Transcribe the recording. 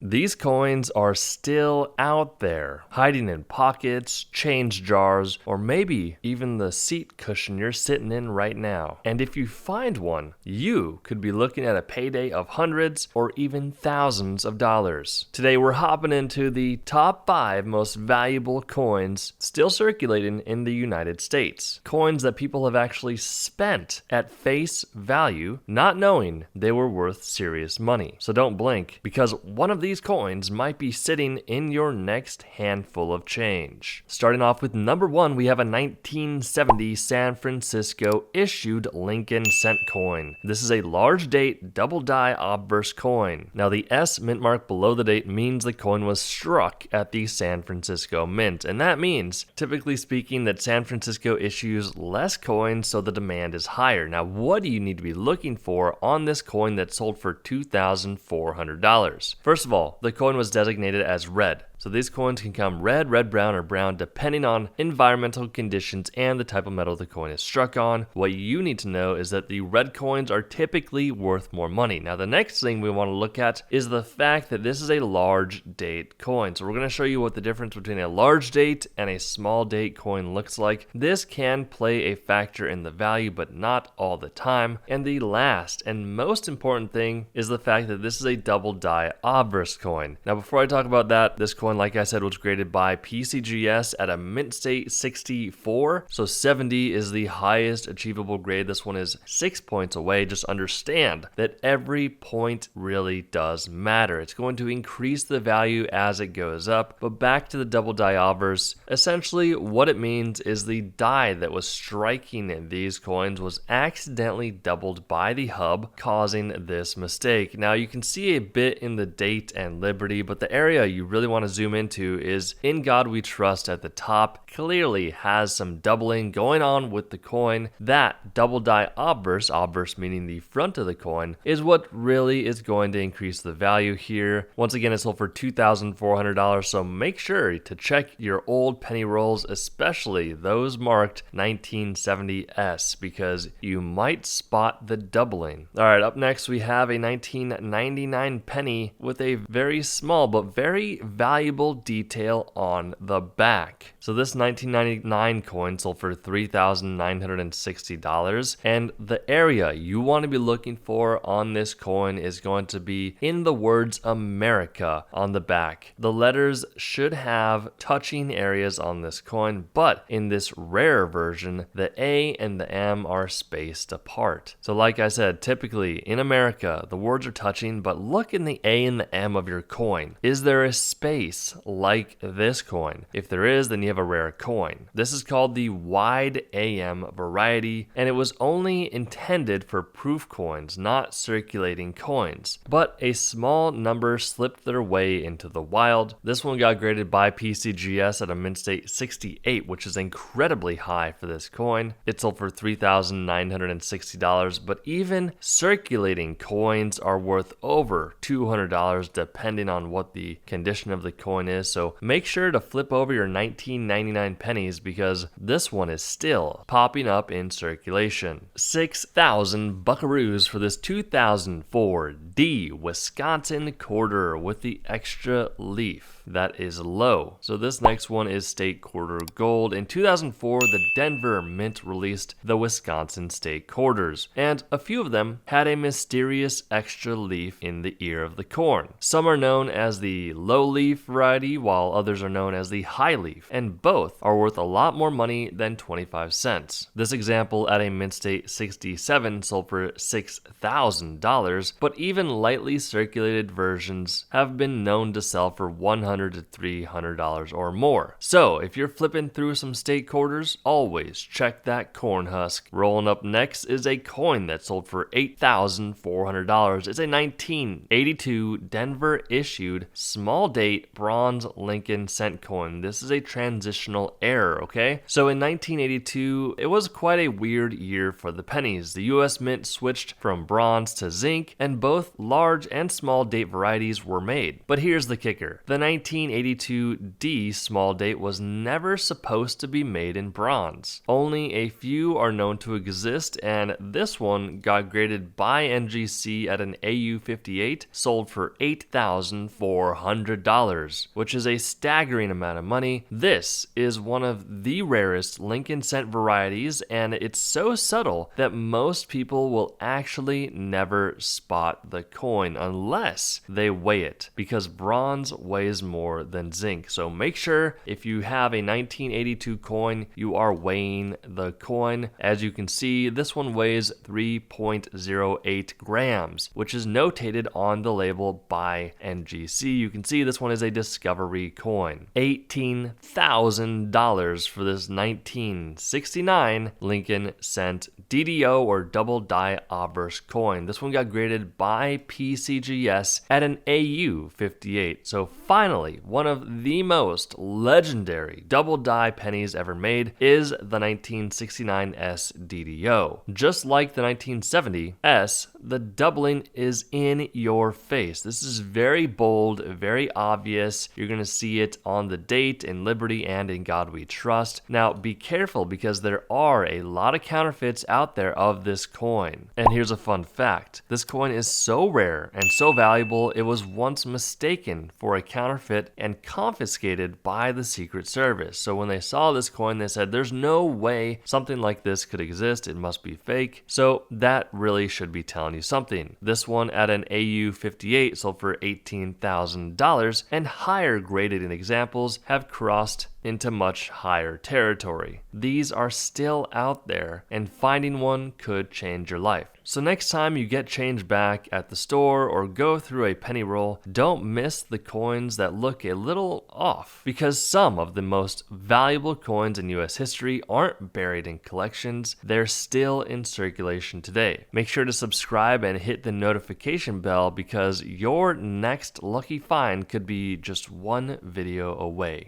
These coins are still out there, hiding in pockets, change jars, or maybe even the seat cushion you're sitting in right now. And if you find one, you could be looking at a payday of hundreds or even thousands of dollars. Today we're hopping into the top 5 most valuable coins still circulating in the United States. Coins that people have actually spent at face value, not knowing they were worth serious money. So don't blink, because one of these coins might be sitting in your next handful of change. Starting off with number 1, we have a 1970 San Francisco issued Lincoln cent coin. This is a large date double die obverse coin. Now the S mint mark below the date means the coin was struck at the San Francisco Mint, and that means, typically speaking, that San Francisco issues less coins, so the demand is higher. Now what do you need to be looking for on this coin that sold for $2,400? First of all, the coin was designated as red. So these coins can come red, red brown, or brown depending on environmental conditions and the type of metal the coin is struck on. What you need to know is that the red coins are typically worth more money. Now the next thing we want to look at is the fact that this is a large date coin. So we're going to show you what the difference between a large date and a small date coin looks like. This can play a factor in the value, but not all the time. And the last and most important thing is the fact that this is a double die obverse coin. Now before I talk about that, this coin, like I said, was graded by PCGS at a mint state 64. So 70 is the highest achievable grade. This one is 6 points away. Just understand that every point really does matter. It's going to increase the value as it goes up. But back to the double die obverse, essentially what it means is the die that was striking these coins was accidentally doubled by the hub, causing this mistake. Now you can see a bit in the date and Liberty, but the area you really want to zoom into is In God We Trust at the top. Clearly has some doubling going on with the coin. That double die obverse meaning the front of the coin, is what really is going to increase the value here. Once again, it sold for $2,400, so make sure to check your old penny rolls, especially those marked 1970S, because you might spot the doubling. Alright, up next we have a 1999 penny with a very small but very valuable detail on the back. So this 1999 coin sold for $3,960, and the area you want to be looking for on this coin is going to be in the words America on the back. The letters should have touching areas on this coin, but in this rare version, the A and the M are spaced apart. So like I said, typically in America, the words are touching, but look in the A and the M of your coin. Is there a space like this coin? If there is, then you have a rare coin. This is called the wide AM variety, and it was only intended for proof coins, not circulating coins. But a small number slipped their way into the wild. This one got graded by PCGS at a mint state 68, which is incredibly high for this coin. It sold for $3,960, but even circulating coins are worth over $200 depending on what the condition of the coin is. So make sure to flip over your 1999 pennies, because this one is still popping up in circulation. 6,000 buckaroos for this 2004 D Wisconsin quarter with the extra leaf. That is low. So this next one is state quarter gold. In 2004, the Denver Mint released the Wisconsin state quarters, and a few of them had a mysterious extra leaf in the ear of the corn. Some are known as the low leaf variety, while others are known as the high leaf, and both are worth a lot more money than 25 cents. This example at a mint state 67 sold for $6,000, but even lightly circulated versions have been known to sell for $100 to $300 or more. So if you're flipping through some state quarters, always check that corn husk. Rolling up next is a coin that sold for $8,400. It's a 1982 Denver issued small date bronze Lincoln cent coin. This is a transitional era, okay? So in 1982, it was quite a weird year for the pennies. The US Mint switched from bronze to zinc, and both large and small date varieties were made. But here's the kicker. The 1982 D small date was never supposed to be made in bronze. Only a few are known to exist, and this one got graded by NGC at an AU58, sold for $8,400, which is a staggering amount of money. This is one of the rarest Lincoln cent varieties, and it's so subtle that most people will actually never spot the coin unless they weigh it, because bronze weighs more than zinc. So make sure if you have a 1982 coin, you are weighing the coin. As you can see, this one weighs 3.08 grams, which is notated on the label by NGC. You can see this one is a discovery coin. $18,000 for this 1969 Lincoln cent DDO or double die obverse coin. This one got graded by PCGS at an AU58. So finally, one of the most legendary double die pennies ever made is the 1969 S DDO. Just like the 1970 S, the doubling is in your face. This is very bold, very obvious. You're going to see it on the date, in Liberty, and in God We Trust. Now, be careful because there are a lot of counterfeits out there of this coin. And here's a fun fact. This coin is so rare and so valuable, it was once mistaken for a counterfeit and confiscated by the Secret Service. So when they saw this coin, they said, there's no way something like this could exist. It must be fake. So that really should be telling you something. This one at an AU58 sold for $18,000, and higher graded in examples have crossed into much higher territory. These are still out there, and finding one could change your life. So next time you get change back at the store or go through a penny roll, don't miss the coins that look a little off, because some of the most valuable coins in US history aren't buried in collections, they're still in circulation today. Make sure to subscribe and hit the notification bell because your next lucky find could be just one video away.